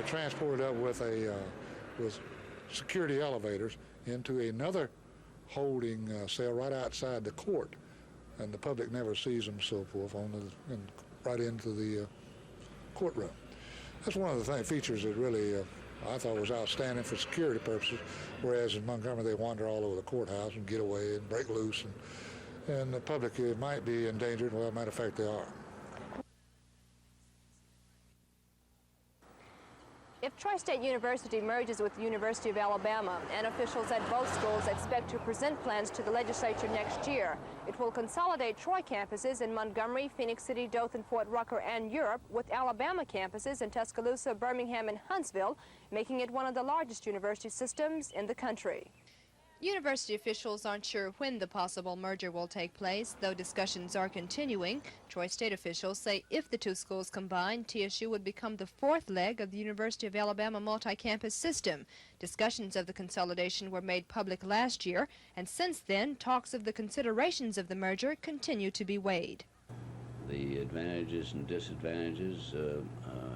transported up with with security elevators into another holding cell right outside the court, and the public never sees them, so forth, right into the courtroom. That's one of the features that really I thought was outstanding for security purposes, whereas in Montgomery they wander all over the courthouse and get away and break loose, and the public might be endangered. Well, as a matter of fact, they are. If Tri-State University merges with the University of Alabama, and officials at both schools expect to present plans to the legislature next year, it will consolidate Troy campuses in Montgomery, Phoenix City, Dothan, Fort Rucker, and Europe, with Alabama campuses in Tuscaloosa, Birmingham, and Huntsville, making it one of the largest university systems in the country. University officials aren't sure when the possible merger will take place, though discussions are continuing. Troy State officials say if the two schools combine, TSU would become the fourth leg of the University of Alabama multi-campus system. Discussions of the consolidation were made public last year, and since then, talks of the considerations of the merger continue to be weighed. The advantages and disadvantages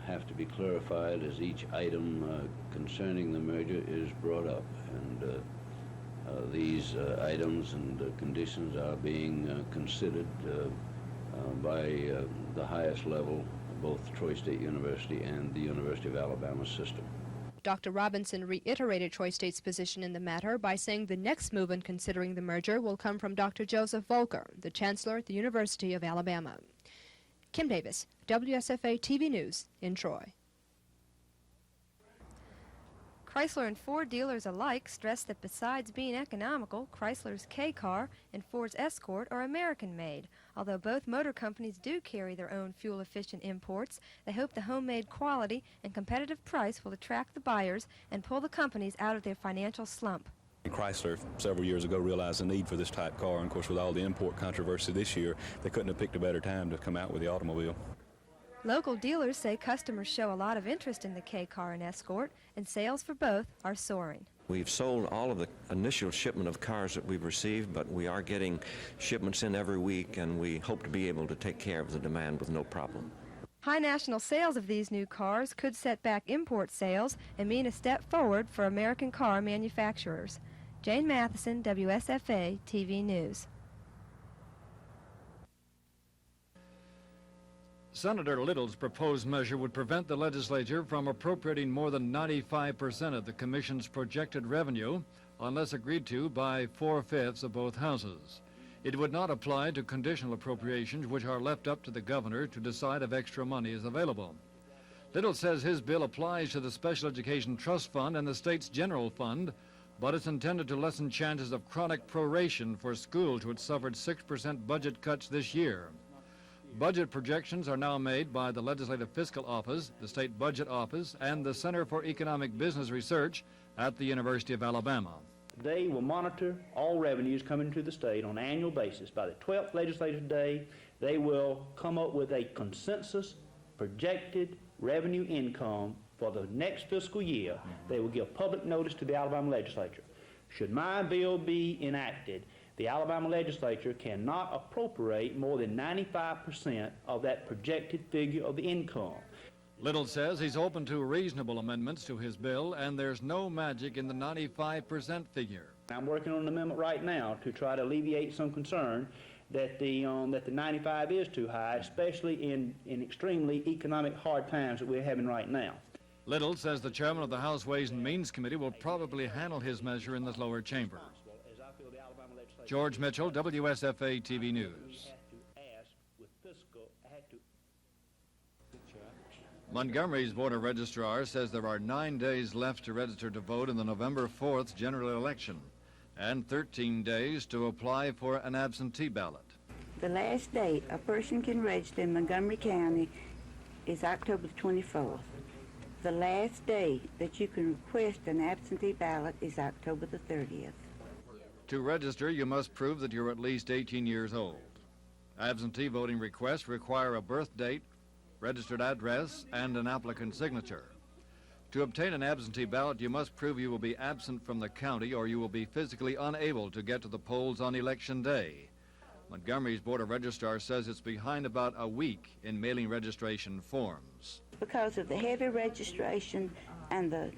have to be clarified as each item concerning the merger is brought up, and these items and conditions are being considered by the highest level, both Troy State University and the University of Alabama system. Dr. Robinson reiterated Troy State's position in the matter by saying the next move in considering the merger will come from Dr. Joseph Volker, the chancellor at the University of Alabama. Kim Davis, WSFA TV News in Troy. Chrysler and Ford dealers alike stress that besides being economical, Chrysler's K-Car and Ford's Escort are American-made. Although both motor companies do carry their own fuel-efficient imports, they hope the homemade quality and competitive price will attract the buyers and pull the companies out of their financial slump. Chrysler several years ago realized the need for this type car, and of course with all the import controversy this year, they couldn't have picked a better time to come out with the automobile. Local dealers say customers show a lot of interest in the K-Car and Escort, and sales for both are soaring. We've sold all of the initial shipment of cars that we've received, but we are getting shipments in every week, and we hope to be able to take care of the demand with no problem. High national sales of these new cars could set back import sales and mean a step forward for American car manufacturers. Jane Matheson, WSFA TV News. Senator Little's proposed measure would prevent the legislature from appropriating more than 95% of the commission's projected revenue unless agreed to by 4/5 of both houses. It would not apply to conditional appropriations, which are left up to the governor to decide if extra money is available. Little says his bill applies to the Special Education Trust Fund and the state's general fund, but it's intended to lessen chances of chronic proration for schools which suffered 6% budget cuts this year. Budget projections are now made by the Legislative Fiscal Office, the State Budget Office, and the Center for Economic Business Research at the University of Alabama. They will monitor all revenues coming to the state on an annual basis. By the 12th legislative day, they will come up with a consensus projected revenue income for the next fiscal year. They will give public notice to the Alabama legislature. Should my bill be enacted, the Alabama legislature cannot appropriate more than 95% of that projected figure of the income. Little says he's open to reasonable amendments to his bill, and there's no magic in the 95% figure. I'm working on an amendment right now to try to alleviate some concern that the 95 is too high, especially in extremely economic hard times that we're having right now. Little says the chairman of the House Ways and Means Committee will probably handle his measure in the lower chamber. George Mitchell, WSFA TV News. Montgomery's voter registrar says there are 9 days left to register to vote in the November 4th general election and 13 days to apply for an absentee ballot. The last date a person can register in Montgomery County is October 24th. The last day that you can request an absentee ballot is October the 30th. To register, you must prove that you're at least 18 years old. Absentee voting requests require a birth date, registered address, and an applicant's signature. To obtain an absentee ballot, you must prove you will be absent from the county or you will be physically unable to get to the polls on Election Day. Montgomery's Board of Registrars says it's behind about a week in mailing registration forms. because of the heavy registration and the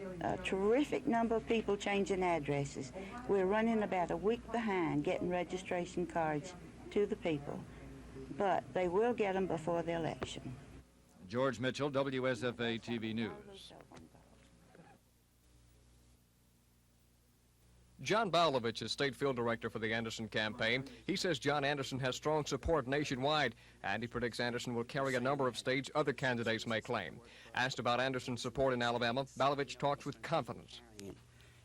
terrific number of people changing addresses. We're running about a week behind getting registration cards to the people, but they will get them before the election. George Mitchell, WSFA TV News. John Bowlovich is state field director for the Anderson campaign. He says John Anderson has strong support nationwide, and he predicts Anderson will carry a number of states other candidates may claim. Asked about Anderson's support in Alabama, Bowlovich talks with confidence.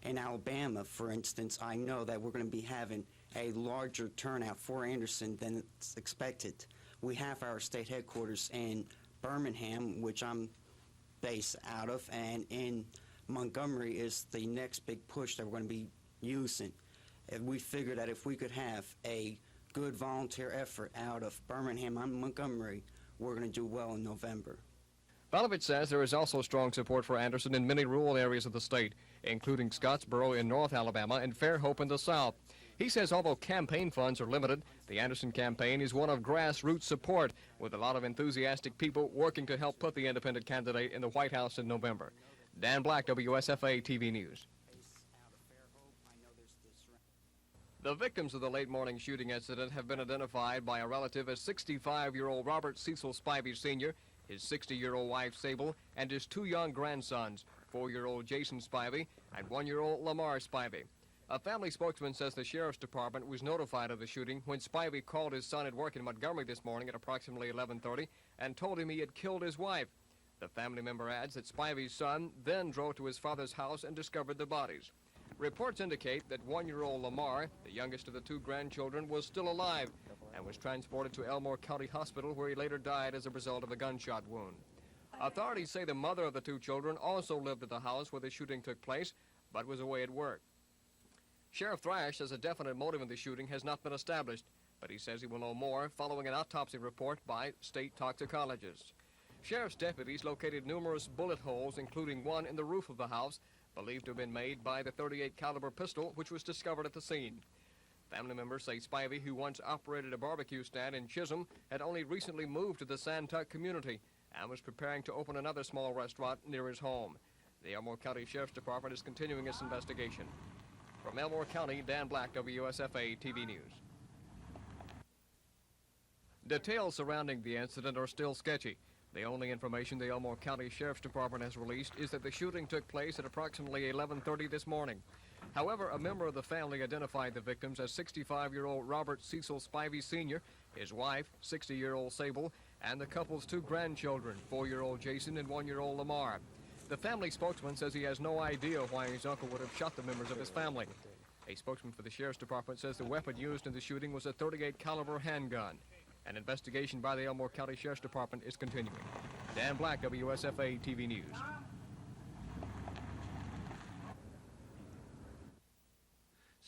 In Alabama, for instance, I know that we're going to be having a larger turnout for Anderson than it's expected. We have our state headquarters in Birmingham, which I'm based out of, and in Montgomery is the next big push that we're going to be using. And we figured that if we could have a good volunteer effort out of Birmingham and Montgomery, we're going to do well in November. Bowlovich says there is also strong support for Anderson in many rural areas of the state, including Scottsboro in North Alabama and Fairhope in the South. He says although campaign funds are limited, the Anderson campaign is one of grassroots support, with a lot of enthusiastic people working to help put the independent candidate in the White House in November. Dan Black, WSFA TV News. The victims of the late morning shooting incident have been identified by a relative as 65-year-old Robert Cecil Spivey Sr., his 60-year-old wife Sable, and his two young grandsons, 4-year-old Jason Spivey and 1-year-old Lamar Spivey. A family spokesman says the sheriff's department was notified of the shooting when Spivey called his son at work in Montgomery this morning at approximately 11:30 and told him he had killed his wife. The family member adds that Spivey's son then drove to his father's house and discovered the bodies. Reports indicate that 1-year-old Lamar, the youngest of the two grandchildren, was still alive and was transported to Elmore County Hospital, where he later died as a result of a gunshot wound. Authorities say the mother of the two children also lived at the house where the shooting took place, but was away at work. Sheriff Thrash says a definite motive in the shooting has not been established, but he says he will know more following an autopsy report by state toxicologists. Sheriff's deputies located numerous bullet holes, including one in the roof of the house, believed to have been made by the .38 caliber pistol, which was discovered at the scene. Family members say Spivey, who once operated a barbecue stand in Chisholm, had only recently moved to the Santuck community and was preparing to open another small restaurant near his home. The Elmore County Sheriff's Department is continuing its investigation. From Elmore County, Dan Black, WSFA TV News. Details surrounding the incident are still sketchy. The only information the Elmore County Sheriff's Department has released is that the shooting took place at approximately 11:30 this morning. However, a member of the family identified the victims as 65-year-old Robert Cecil Spivey Sr., his wife, 60-year-old Sable, and the couple's two grandchildren, 4-year-old Jason and 1-year-old Lamar. The family spokesman says he has no idea why his uncle would have shot the members of his family. A spokesman for the Sheriff's Department says the weapon used in the shooting was a .38 caliber handgun. An investigation by the Elmore County Sheriff's Department is continuing. Dan Black, WSFA TV News.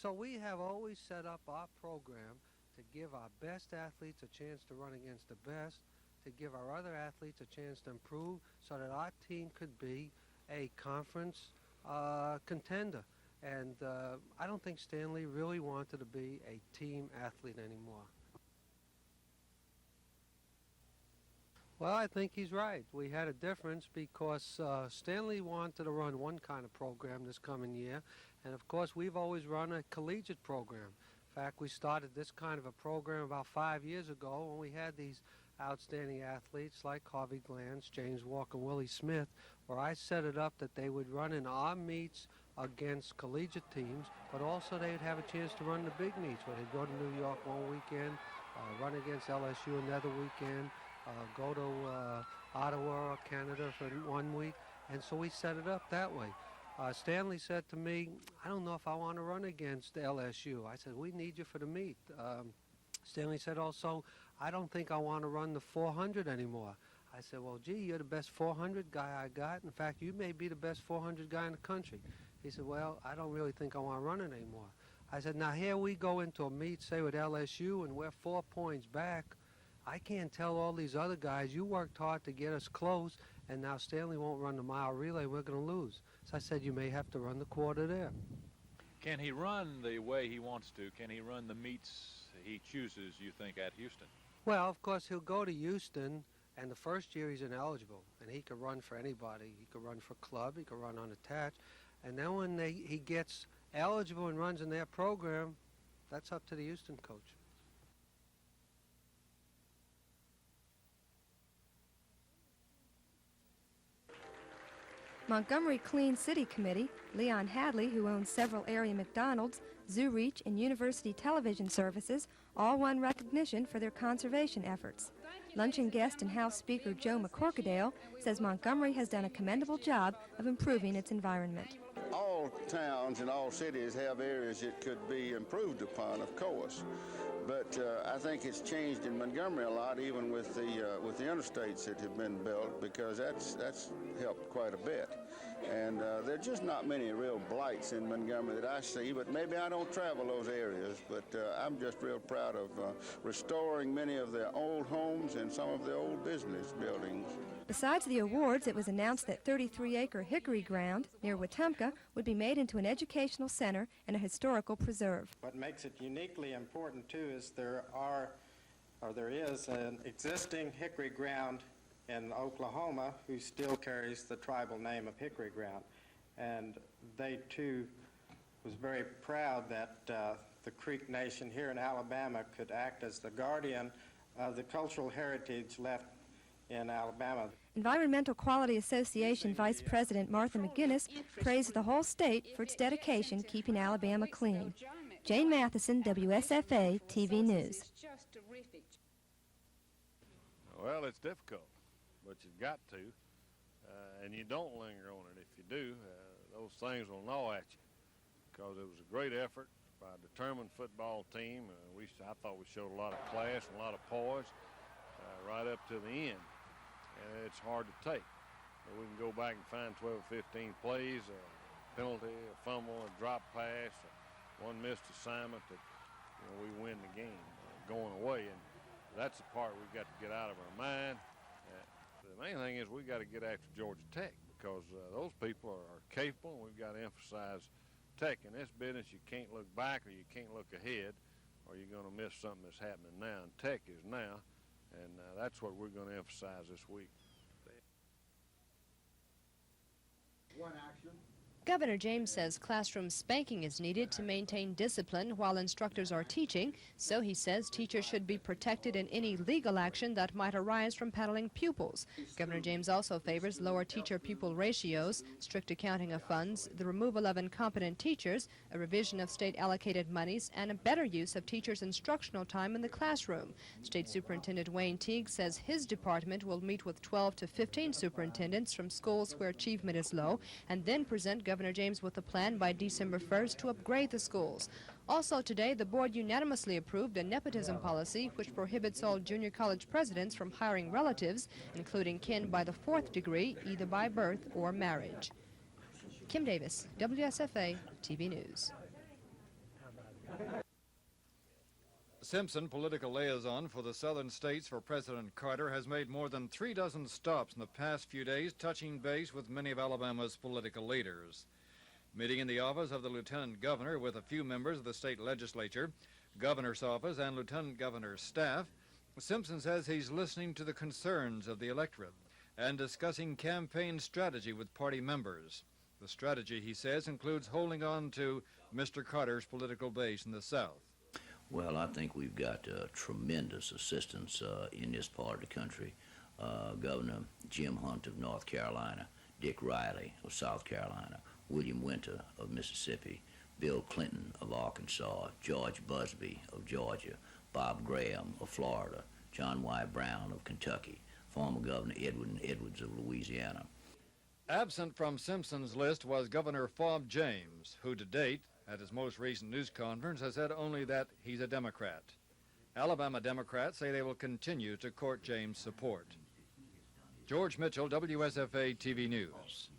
So we have always set up our program to give our best athletes a chance to run against the best, to give our other athletes a chance to improve so that our team could be a conference contender. And I don't think Stanley really wanted to be a team athlete anymore. Well, I think he's right. We had a difference because Stanley wanted to run one kind of program this coming year, and of course we've always run a collegiate program. In fact, we started this kind of a program about 5 years ago when we had these outstanding athletes like Harvey Glantz, James Walker, Willie Smith, where I set it up that they would run in our meets against collegiate teams, but also they would have a chance to run the big meets where they'd go to New York one weekend, run against LSU another weekend, go to Ottawa or Canada for 1 week, and so we set it up that way. Stanley said to me, I don't know if I want to run against LSU. I said, we need you for the meet. Stanley said also, I don't think I want to run the 400 anymore. I said, well, gee, you're the best 400 guy I got. In fact, you may be the best 400 guy in the country. He said, well, I don't really think I want to run it anymore. I said, now here we go into a meet, say with LSU, and we're 4 points back. I can't tell all these other guys, you worked hard to get us close, and now Stanley won't run the mile relay, we're going to lose. So I said, you may have to run the quarter there. Can he run the way he wants to? Can he run the meets he chooses, you think, at Houston? Well, of course, he'll go to Houston, And the first year he's ineligible, and he could run for anybody. He could run for club, he could run unattached. And then when he gets eligible and runs in their program, that's up to the Houston coach. Montgomery Clean City Committee, Leon Hadley, who owns several area McDonald's, Zoo Reach, and University Television Services, all won recognition for their conservation efforts. Luncheon guest and House Speaker Joe McCorkadale says Montgomery has done a commendable job of improving its environment. All towns and all cities have areas that could be improved upon, of course. But I think it's changed in Montgomery a lot, even with the interstates that have been built, because that's helped quite a bit. And there are just not many real blights in Montgomery that I see, but maybe I don't travel those areas. But I'm just real proud of restoring many of the old homes and some of the old business buildings. Besides the awards, it was announced that 33-acre Hickory Ground near Wetumpka would be made into an educational center and a historical preserve. What makes it uniquely important, too, is there is an existing Hickory Ground in Oklahoma who still carries the tribal name of Hickory Ground. And they, too, was very proud that the Creek Nation here in Alabama could act as the guardian of the cultural heritage left in Alabama. Environmental Quality Association Vice President Martha McGinnis praised the whole state for its dedication keeping Alabama clean. Jane Matheson, WSFA TV News. Well, it's difficult, but you've got to, and you don't linger on it. If you do, those things will gnaw at you, because it was a great effort by a determined football team. I thought we showed a lot of class and a lot of poise right up to the end. And it's hard to take. We can go back and find 12 or 15 plays, a penalty, a fumble, a drop pass, one missed assignment that we win the game going away. And that's the part we've got to get out of our mind. The main thing is we've got to get after Georgia Tech, because those people are capable, and we've got to emphasize Tech. In this business, you can't look back or you can't look ahead, or you're going to miss something that's happening now. And Tech is now. And that's what we're going to emphasize this week. One action. Governor James says classroom spanking is needed to maintain discipline while instructors are teaching, so he says teachers should be protected in any legal action that might arise from paddling pupils. Governor James also favors lower teacher-pupil ratios, strict accounting of funds, the removal of incompetent teachers, a revision of state-allocated monies, and a better use of teachers' instructional time in the classroom. State Superintendent Wayne Teague says his department will meet with 12 to 15 superintendents from schools where achievement is low and then present Governor James with a plan by December 1st to upgrade the schools. Also today, the board unanimously approved a nepotism policy which prohibits all junior college presidents from hiring relatives, including kin by the 4th degree, either by birth or marriage. Kim Davis, WSFA TV News. Simpson, political liaison for the southern states for President Carter, has made more than 36 stops in the past few days, touching base with many of Alabama's political leaders. Meeting in the office of the Lieutenant Governor with a few members of the state legislature, Governor's office, and Lieutenant Governor's staff, Simpson says he's listening to the concerns of the electorate and discussing campaign strategy with party members. The strategy, he says, includes holding on to Mr. Carter's political base in the South. Well, I think we've got tremendous assistance in this part of the country. Governor Jim Hunt of North Carolina, Dick Riley of South Carolina, William Winter of Mississippi, Bill Clinton of Arkansas, George Busby of Georgia, Bob Graham of Florida, John Y. Brown of Kentucky, former Governor Edwin Edwards of Louisiana. Absent from Simpson's list was Governor Fob James, who to date, at his most recent news conference, has said only that he's a Democrat. Alabama Democrats say they will continue to court James' support. George Mitchell, WSFA TV News.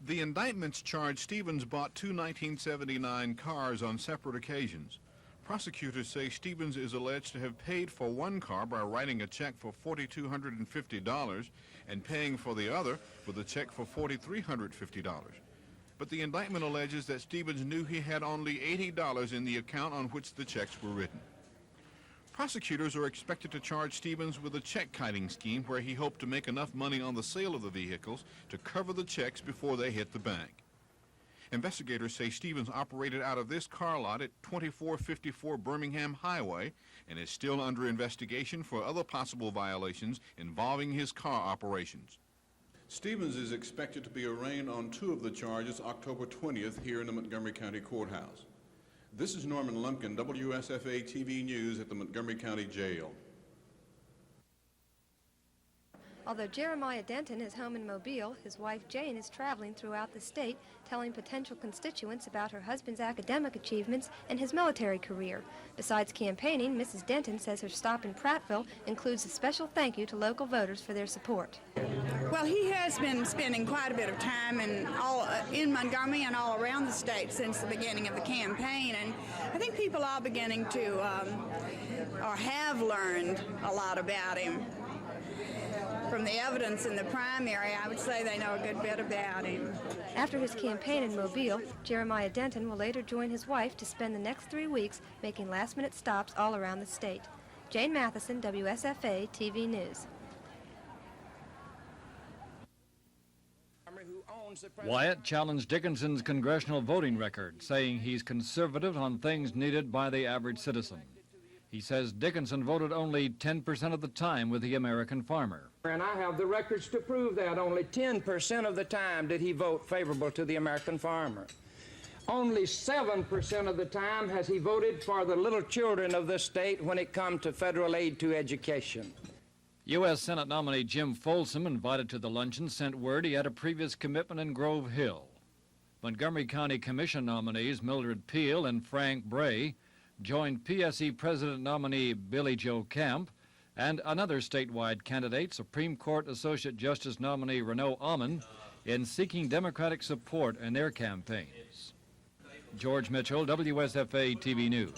The indictments charge Stevens bought two 1979 cars on separate occasions. Prosecutors say Stevens is alleged to have paid for one car by writing a check for $4,250 and paying for the other with a check for $4,350. but the indictment alleges that Stevens knew he had only $80 in the account on which the checks were written. Prosecutors are expected to charge Stevens with a check-kiting scheme where he hoped to make enough money on the sale of the vehicles to cover the checks before they hit the bank. Investigators say Stevens operated out of this car lot at 2454 Birmingham Highway and is still under investigation for other possible violations involving his car operations. Stevens is expected to be arraigned on 2 of the charges October 20th here in the Montgomery County Courthouse. This is Norman Lumpkin, WSFA TV News at the Montgomery County Jail. Although Jeremiah Denton is home in Mobile, his wife Jane is traveling throughout the state, telling potential constituents about her husband's academic achievements and his military career. Besides campaigning, Mrs. Denton says her stop in Prattville includes a special thank you to local voters for their support. Well, he has been spending quite a bit of time in Montgomery and all around the state since the beginning of the campaign, and I think people are beginning to, or have learned a lot about him. From the evidence in the primary, I would say they know a good bit about him. After his campaign in Mobile, Jeremiah Denton will later join his wife to spend the next 3 weeks making last-minute stops all around the state. Jane Matheson, WSFA TV News. Wyatt challenged Dickinson's congressional voting record, saying he's conservative on things needed by the average citizen. He says Dickinson voted only 10% of the time with the American farmer. And I have the records to prove that. Only 10% of the time did he vote favorable to the American farmer. Only 7% of the time has he voted for the little children of this state when it comes to federal aid to education. U.S. Senate nominee Jim Folsom, invited to the luncheon, sent word he had a previous commitment in Grove Hill. Montgomery County Commission nominees Mildred Peel and Frank Bray joined PSC President nominee Billy Joe Camp and another statewide candidate, Supreme Court Associate Justice nominee Renaud Amon, in seeking Democratic support in their campaigns. George Mitchell, WSFA TV News.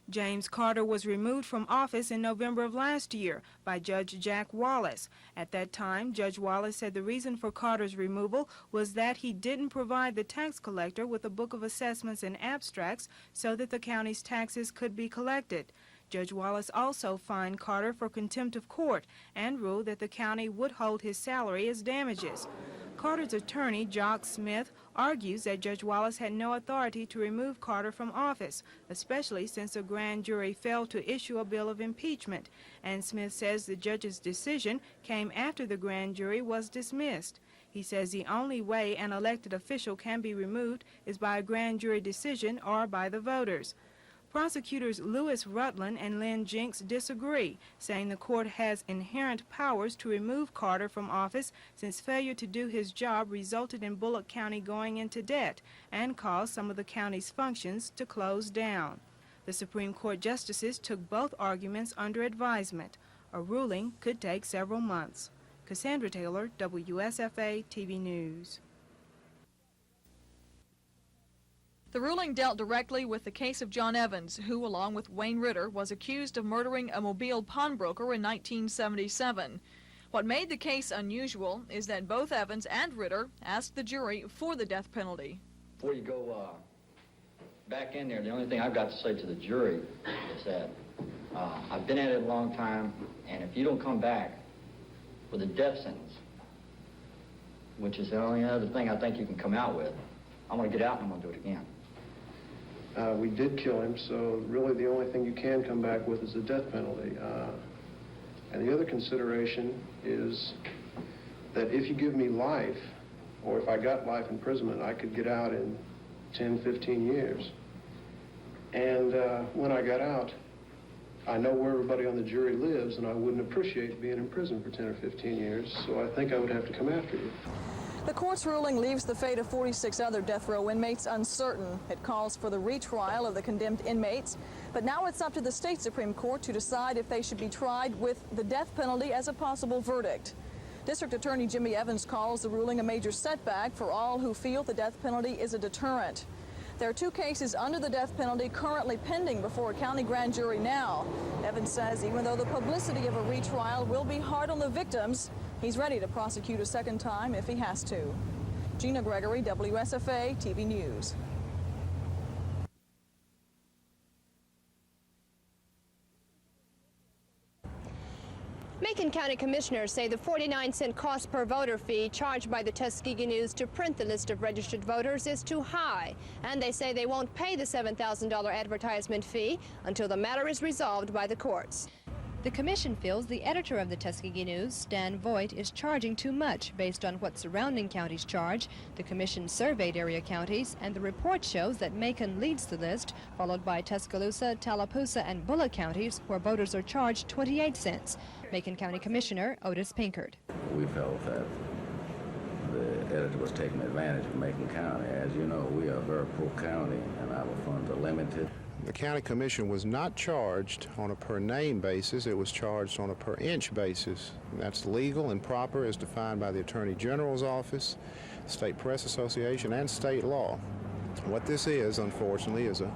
James Carter was removed from office in November of last year by Judge Jack Wallace. At that time, Judge Wallace said the reason for Carter's removal was that he didn't provide the tax collector with a book of assessments and abstracts so that the county's taxes could be collected. Judge Wallace also fined Carter for contempt of court and ruled that the county would hold his salary as damages. Carter's attorney, Jock Smith, argues that Judge Wallace had no authority to remove Carter from office, especially since a grand jury failed to issue a bill of impeachment. And Smith says the judge's decision came after the grand jury was dismissed. He says the only way an elected official can be removed is by a grand jury decision or by the voters. Prosecutors Lewis Rutland and Lynn Jenks disagree, saying the court has inherent powers to remove Carter from office since failure to do his job resulted in Bullock County going into debt and caused some of the county's functions to close down. The Supreme Court justices took both arguments under advisement. A ruling could take several months. Cassandra Taylor, WSFA TV News. The ruling dealt directly with the case of John Evans, who, along with Wayne Ritter, was accused of murdering a Mobile pawnbroker in 1977. What made the case unusual is that both Evans and Ritter asked the jury for the death penalty. Before you go back in there, the only thing I've got to say to the jury is that I've been at it a long time, and if you don't come back with a death sentence, which is the only other thing I think you can come out with, I'm going to get out and I'm going to do it again. We did kill him, so really the only thing you can come back with is the death penalty. And the other consideration is that if you give me life, or if I got life imprisonment, I could get out in 10, 15 years. And when I got out, I know where everybody on the jury lives, and I wouldn't appreciate being in prison for 10 or 15 years, so I think I would have to come after you. The court's ruling leaves the fate of 46 other death row inmates uncertain. It calls for the retrial of the condemned inmates, but now it's up to the state Supreme Court to decide if they should be tried with the death penalty as a possible verdict. District Attorney Jimmy Evans calls the ruling a major setback for all who feel the death penalty is a deterrent. There are 2 cases under the death penalty currently pending before a county grand jury now. Evans says even though the publicity of a retrial will be hard on the victims, He's ready to prosecute a second time if he has to. Gina Gregory, WSFA TV News. Macon County Commissioners say the 49-cent cost per voter fee charged by the Tuskegee News to print the list of registered voters is too high, and they say they won't pay the $7,000 advertisement fee until the matter is resolved by the courts. The commission feels the editor of the Tuskegee News, Stan Voigt, is charging too much based on what surrounding counties charge. The commission surveyed area counties, and the report shows that Macon leads the list, followed by Tuscaloosa, Tallapoosa, and Bullock counties, where voters are charged 28 cents. Macon County Commissioner Otis Pinkard. We felt that the editor was taking advantage of Macon County. As you know, we are a very poor county, and our funds are limited. The county commission was not charged on a per name basis, it was charged on a per inch basis. And that's legal and proper as defined by the Attorney General's office, State Press Association, and state law. What this is, unfortunately, is an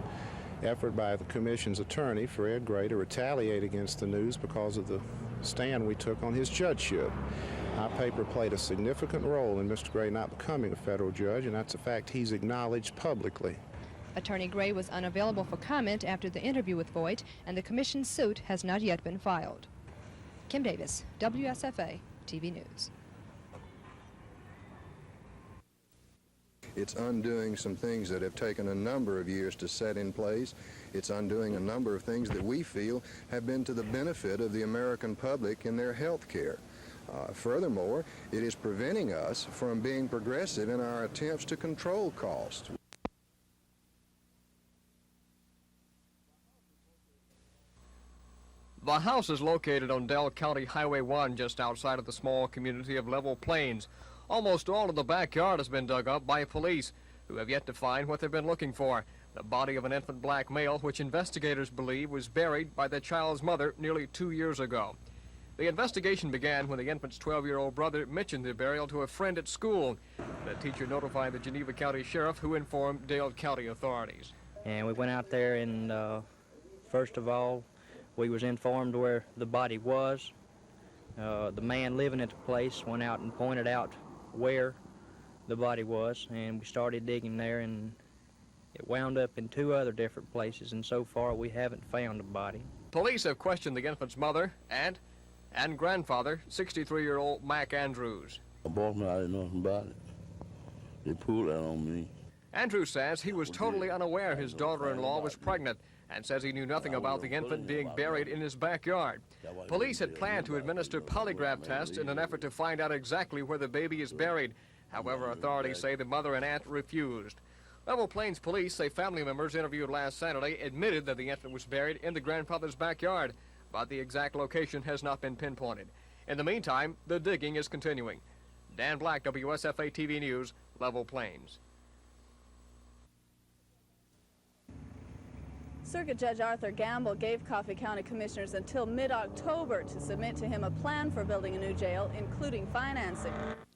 effort by the commission's attorney, Fred Gray, to retaliate against the News because of the stand we took on his judgeship. Our paper played a significant role in Mr. Gray not becoming a federal judge, and that's a fact he's acknowledged publicly. Attorney Gray was unavailable for comment after the interview with Voigt, and the commission's suit has not yet been filed. Kim Davis, WSFA TV News. It's undoing some things that have taken a number of years to set in place. It's undoing a number of things that we feel have been to the benefit of the American public in their health care. Furthermore, it is preventing us from being progressive in our attempts to control costs. The house is located on Dell County Highway 1 just outside of the small community of Level Plains. Almost all of the backyard has been dug up by police, who have yet to find what they've been looking for, the body of an infant black male which investigators believe was buried by the child's mother nearly 2 years ago. The investigation began when the infant's 12-year-old brother mentioned the burial to a friend at school. The teacher notified the Geneva County Sheriff, who informed Dale County authorities. And we went out there and first of all, we was informed where the body was. The man living at the place went out and pointed out where the body was, and we started digging there, and it wound up in 2 other different places, and so far we haven't found a body. Police have questioned the infant's mother and grandfather, 63-year-old Mac Andrews. I bought me, I didn't know nothing about it. They pulled that on me. Andrews says he was totally unaware his daughter-in-law was pregnant and says he knew nothing about the infant being buried in his backyard. Police had planned to administer polygraph tests in an effort to find out exactly where the baby is buried. However, authorities say the mother and aunt refused. Level Plains police say family members interviewed last Saturday admitted that the infant was buried in the grandfather's backyard, but the exact location has not been pinpointed. In the meantime, the digging is continuing. Dan Black, WSFA TV News, Level Plains. Circuit Judge Arthur Gamble gave Coffee County Commissioners until mid-October to submit to him a plan for building a new jail, including financing.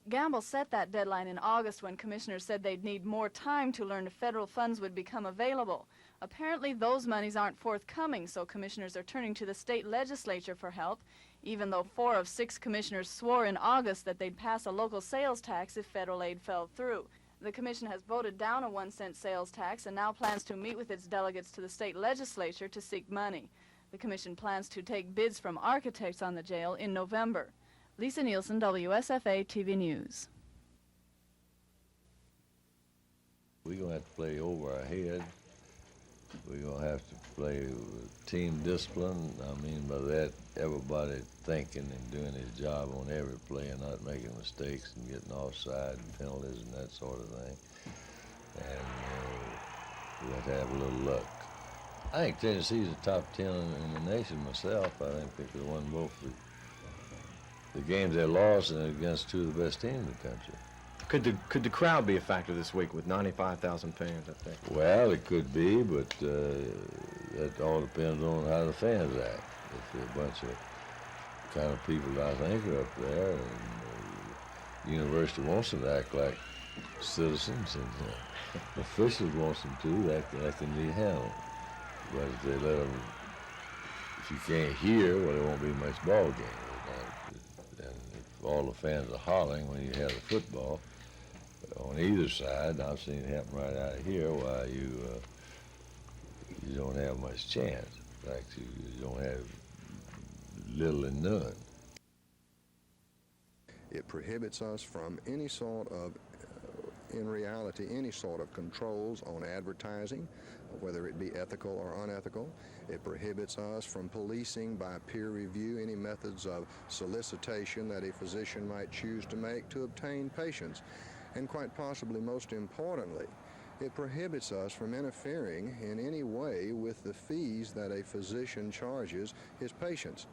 Gamble set that deadline in August when commissioners said they'd need more time to learn if federal funds would become available. Apparently those monies aren't forthcoming, so commissioners are turning to the state legislature for help, even though 4 of 6 commissioners swore in August that they'd pass a local sales tax if federal aid fell through. The commission has voted down a 1-cent sales tax and now plans to meet with its delegates to the state legislature to seek money. The commission plans to take bids from architects on the jail in November. Lisa Nielsen, WSFA TV News. We're going to have to play over our head. We're going to have to play with team discipline. I mean by that, everybody thinking and doing his job on every play and not making mistakes and getting offside and penalties and that sort of thing. And we have to have a little luck. I think Tennessee's the top 10 in the nation myself. I think they won both the games they lost and against 2 of the best teams in the country. Could the crowd be a factor this week with 95,000 fans, I think? Well, it could be, but that all depends on how the fans act. If they're a bunch of kind of people that I think are up there, and the university wants them to act like citizens, and officials wants them to, that can be handled. But if they let them, if you can't hear, well, there won't be much ball game. And if all the fans are hollering when you have the football on either side. I've seen it happen right out here while you don't have much chance. In fact, you don't have little and none. It prohibits us from any sort of, in reality, any sort of controls on advertising, whether it be ethical or unethical. It prohibits us from policing by peer review any methods of solicitation that a physician might choose to make to obtain patients. And quite possibly most importantly, it prohibits us from interfering in any way with the fees that a physician charges his patients.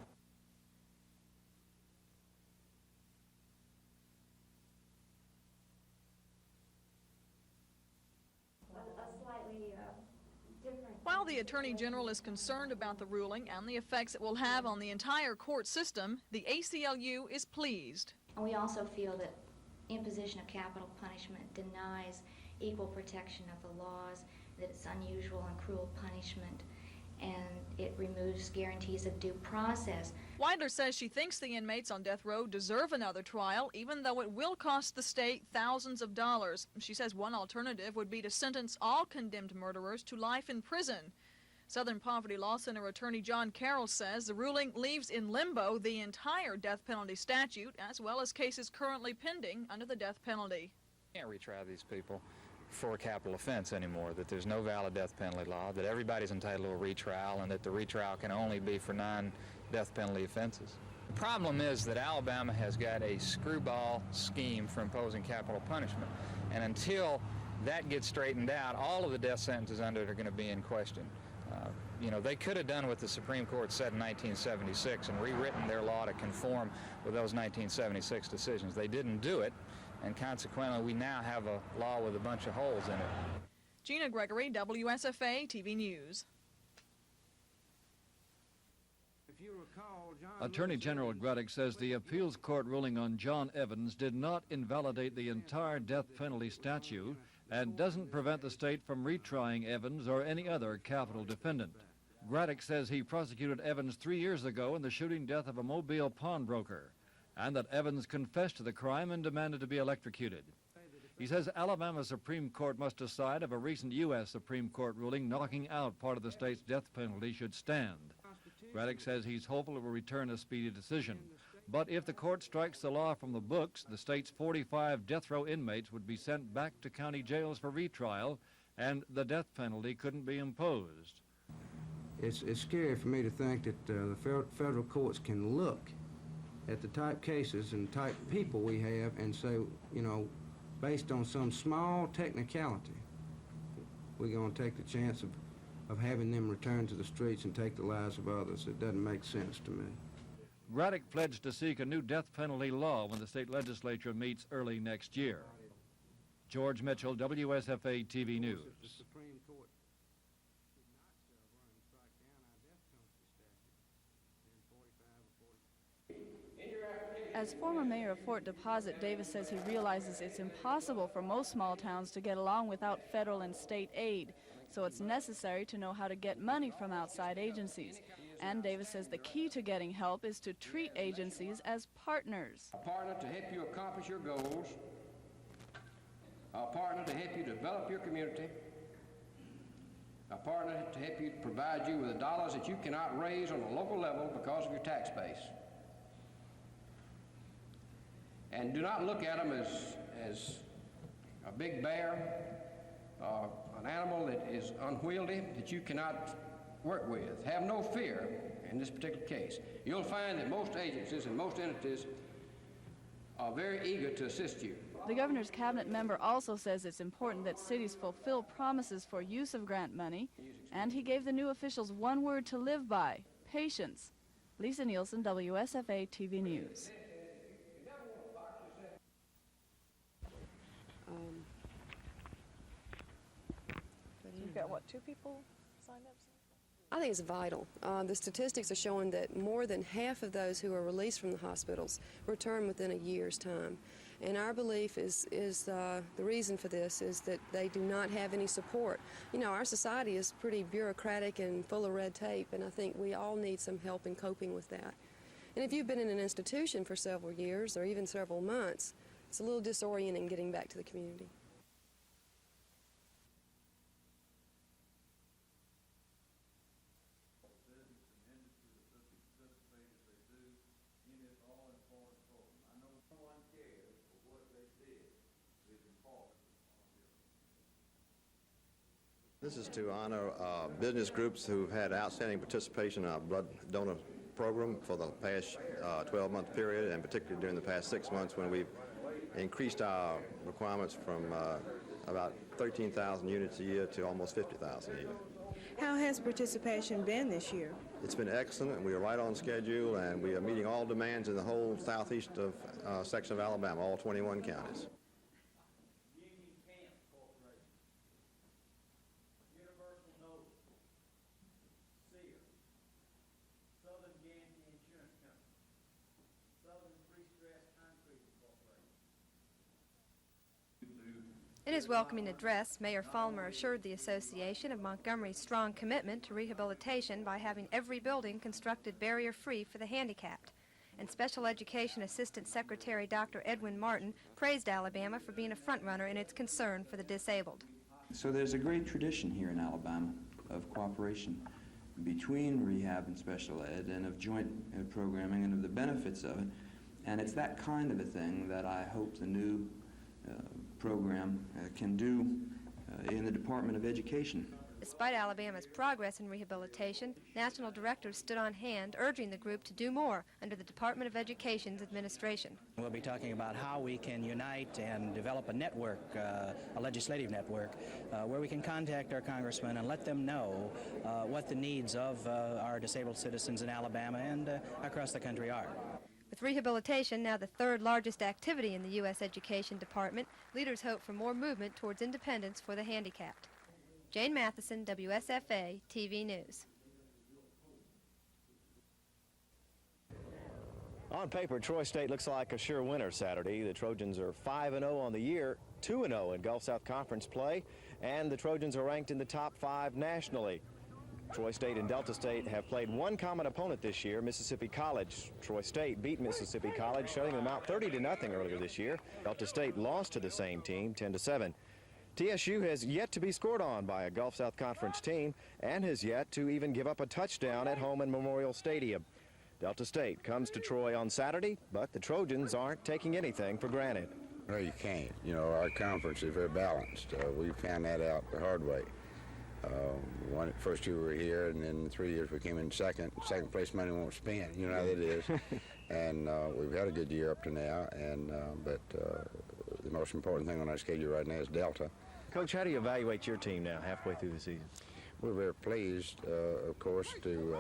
While the Attorney General is concerned about the ruling and the effects it will have on the entire court system, the ACLU is pleased. We also feel that imposition of capital punishment denies equal protection of the laws, that it's unusual and cruel punishment, and it removes guarantees of due process. Weidler says she thinks the inmates on death row deserve another trial, even though it will cost the state thousands of dollars. She says one alternative would be to sentence all condemned murderers to life in prison. Southern Poverty Law Center attorney John Carroll says the ruling leaves in limbo the entire death penalty statute, as well as cases currently pending under the death penalty. You can't retry these people for a capital offense anymore, that there's no valid death penalty law, that everybody's entitled to a retrial, and that the retrial can only be for non-death penalty offenses. The problem is that Alabama has got a screwball scheme for imposing capital punishment, and until that gets straightened out, all of the death sentences under it are going to be in question. You know, they could have done what the Supreme Court said in 1976 and rewritten their law to conform with those 1976 decisions. They didn't do it, and consequently we now have a law with a bunch of holes in it. Gina Gregory, WSFA TV News. Attorney General Gruddick says the appeals court ruling on John Evans did not invalidate the entire death penalty statute and doesn't prevent the state from retrying Evans or any other capital defendant. Gruddick says he prosecuted Evans 3 years ago in the shooting death of a Mobile pawnbroker, and that Evans confessed to the crime and demanded to be electrocuted. He says Alabama Supreme Court must decide if a recent U.S. Supreme Court ruling knocking out part of the state's death penalty should stand. Gruddick says he's hopeful it will return a speedy decision. But if the court strikes the law from the books, the state's 45 death row inmates would be sent back to county jails for retrial, and the death penalty couldn't be imposed. It's scary for me to think that the federal courts can look at the type cases and type people we have and say, you know, based on some small technicality, we're going to take the chance of having them return to the streets and take the lives of others. It doesn't make sense to me. Gruddick pledged to seek a new death penalty law when the state legislature meets early next year. George Mitchell, WSFA TV News. As former mayor of Fort Deposit, Davis says he realizes it's impossible for most small towns to get along without federal and state aid, so it's necessary to know how to get money from outside agencies. And Davis says the key to getting help is to treat agencies as partners. A partner to help you accomplish your goals, a partner to help you develop your community, a partner to help you provide you with the dollars that you cannot raise on a local level because of your tax base. And do not look at them as a big bear, an animal that is unwieldy, that you cannot work with. Have no fear in this particular case. You'll find that most agencies and most entities are very eager to assist you. The governor's cabinet member also says it's important that cities fulfill promises for use of grant money, and he gave the new officials one word to live by: patience. Lisa Nielsen, WSFA TV News. You've got, what, 2 people signed up? I think it's vital. The statistics are showing that more than half of those who are released from the hospitals return within a year's time. And our belief is the reason for this is that they do not have any support. You know, our society is pretty bureaucratic and full of red tape, and I think we all need some help in coping with that. And if you've been in an institution for several years or even several months, it's a little disorienting getting back to the community. This is to honor business groups who've had outstanding participation in our blood donor program for the past 12-month period, and particularly during the past 6 months when we've increased our requirements from about 13,000 units a year to almost 50,000 a year. How has participation been this year? It's been excellent, and we are right on schedule, and we are meeting all demands in the whole southeast of section of Alabama, all 21 counties. In his welcoming address, Mayor Falmer assured the association of Montgomery's strong commitment to rehabilitation by having every building constructed barrier-free for the handicapped. And Special Education Assistant Secretary Dr. Edwin Martin praised Alabama for being a front-runner in its concern for the disabled. So there's a great tradition here in Alabama of cooperation between rehab and special ed, and of joint programming, and of the benefits of it. And it's that kind of a thing that I hope the new program can do in the Department of Education. Despite Alabama's progress in rehabilitation, national directors stood on hand, urging the group to do more under the Department of Education's administration. We'll be talking about how we can unite and develop a network, a legislative network, where we can contact our congressmen and let them know what the needs of our disabled citizens in Alabama and across the country are. With rehabilitation now the third largest activity in the U.S. Education Department, leaders hope for more movement towards independence for the handicapped. Jane Matheson, WSFA TV News. On paper, Troy State looks like a sure winner Saturday. The Trojans are 5-0 on the year, 2-0 in Gulf South Conference play, and the Trojans are ranked in the top 5 nationally. Troy State and Delta State have played one common opponent this year, Mississippi College. Troy State beat Mississippi College, shutting them out 30-0 earlier this year. Delta State lost to the same team, 10-7. TSU has yet to be scored on by a Gulf South Conference team and has yet to even give up a touchdown at home in Memorial Stadium. Delta State comes to Troy on Saturday, but the Trojans aren't taking anything for granted. No, you can't. You know, our conference is very balanced. We found that out the hard way. First year we were here, and then 3 years we came in second. Second place money won't spend. You know how that is. And we've had a good year up to now, and but the most important thing on our schedule right now is Delta. Coach, how do you evaluate your team now, halfway through the season? We're very pleased, of course, to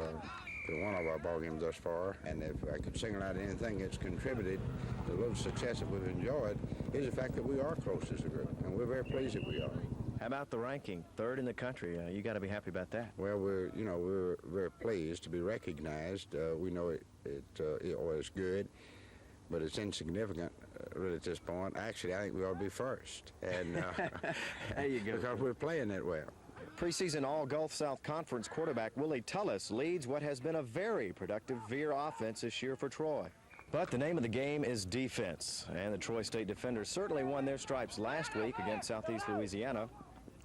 one of our ball games thus far, and if I could single out anything that's contributed to the little success that we've enjoyed, is the fact that we are close as a group, and we're very pleased that we are. How about the ranking? Third in the country. You got to be happy about that. Well, we're very pleased to be recognized. We know it was good, but it's insignificant really at this point. Actually, I think we ought to be first, and there you go, because we're playing that well. Preseason All-Gulf South Conference quarterback Willie Tullis leads what has been a very productive Veer offense this year for Troy. But the name of the game is defense, and the Troy State defenders certainly won their stripes last week against Southeast Louisiana,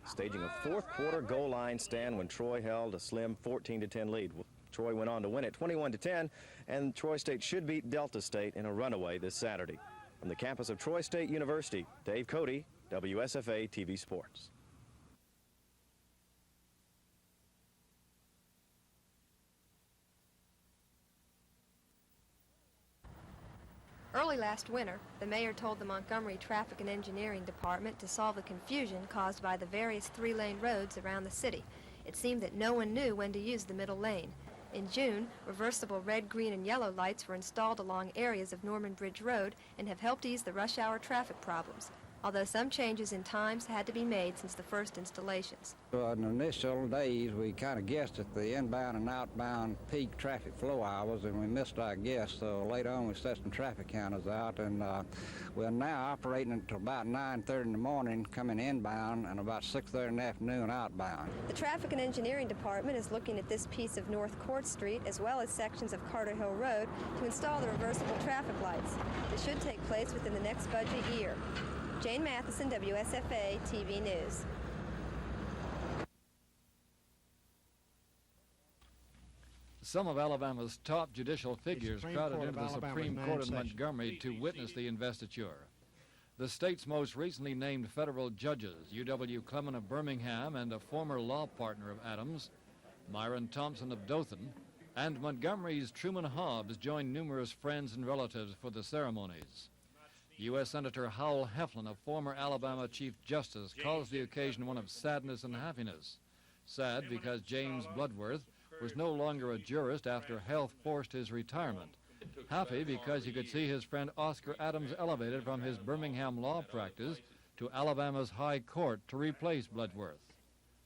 staging a fourth-quarter goal line stand when Troy held a slim 14-10 lead. Troy went on to win it 21-10, and Troy State should beat Delta State in a runaway this Saturday. From the campus of Troy State University, Dave Cody, WSFA TV Sports. Early last winter, the mayor told the Montgomery Traffic and Engineering Department to solve the confusion caused by the various 3-lane roads around the city. It seemed that no one knew when to use the middle lane. In June, reversible red, green, and yellow lights were installed along areas of Norman Bridge Road and have helped ease the rush hour traffic problems. although some changes in times had to be made since the first installations. Well, in the initial days, we kind of guessed at the inbound and outbound peak traffic flow hours, and we missed our guess. So later on, we set some traffic counters out, and we're now operating until about 9:30 in the morning, coming inbound, and about 6:30 in the afternoon outbound. The Traffic and Engineering Department is looking at this piece of North Court Street as well as sections of Carter Hill Road to install the reversible traffic lights. This should take place within the next budget year. Jane Matheson, WSFA TV News. Some of Alabama's top judicial figures crowded into the Supreme Court in Montgomery to witness the investiture. The state's most recently named federal judges, U.W. Clement of Birmingham and a former law partner of Adams, Myron Thompson of Dothan, and Montgomery's Truman Hobbs joined numerous friends and relatives for the ceremonies. U.S. Senator Howell Heflin, a former Alabama Chief Justice, calls the occasion one of sadness and happiness. Sad because James Bloodworth was no longer a jurist after health forced his retirement. Happy because he could see his friend Oscar Adams elevated from his Birmingham law practice to Alabama's High Court to replace Bloodworth.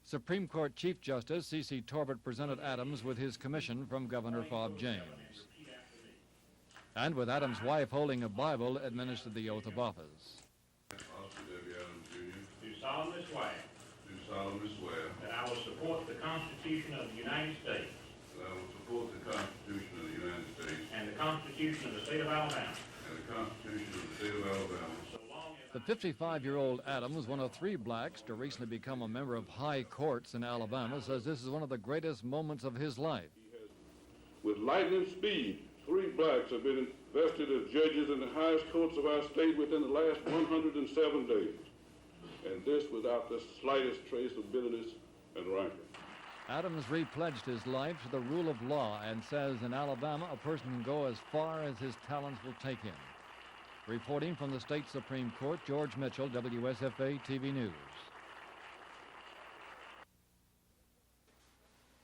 Supreme Court Chief Justice C.C. Torbert presented Adams with his commission from Governor Fob James. And with Adams' wife holding a Bible, administered the oath of office. Oscar W. Adams, Jr. Do solemnly swear Do solemnly swear that I will support the Constitution of the United States that I will support the Constitution of the United States and the Constitution of the State of Alabama. and the Constitution of the State of Alabama. The 55-year-old Adams, one of 3 blacks to recently become a member of high courts in Alabama, says this is one of the greatest moments of his life. With lightning speed, 3 blacks have been invested as judges in the highest courts of our state within the last 107 days, and this without the slightest trace of bitterness and rancor. Adams repledged his life to the rule of law and says in Alabama a person can go as far as his talents will take him. Reporting from the state Supreme Court, George Mitchell, WSFA TV News.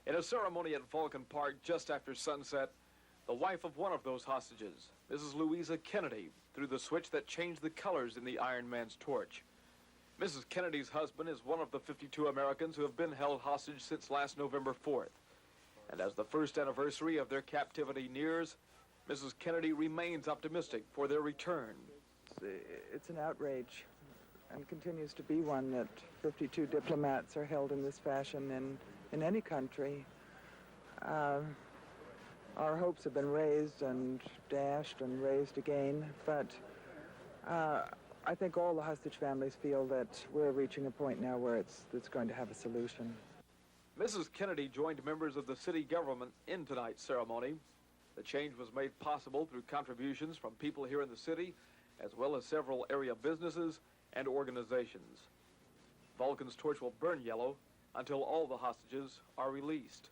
In a ceremony at Vulcan Park just after sunset, the wife of one of those hostages, Mrs. Louisa Kennedy, threw the switch that changed the colors in the Iron Man's torch. Mrs. Kennedy's husband is one of the 52 Americans who have been held hostage since last November 4th. And as the first anniversary of their captivity nears, Mrs. Kennedy remains optimistic for their return. It's an outrage and continues to be one that 52 diplomats are held in this fashion in any country. Our hopes have been raised and dashed and raised again, but I think all the hostage families feel that we're reaching a point now where it's going to have a solution. Mrs. Kennedy joined members of the city government in tonight's ceremony. The change was made possible through contributions from people here in the city, as well as several area businesses and organizations. Vulcan's torch will burn yellow until all the hostages are released.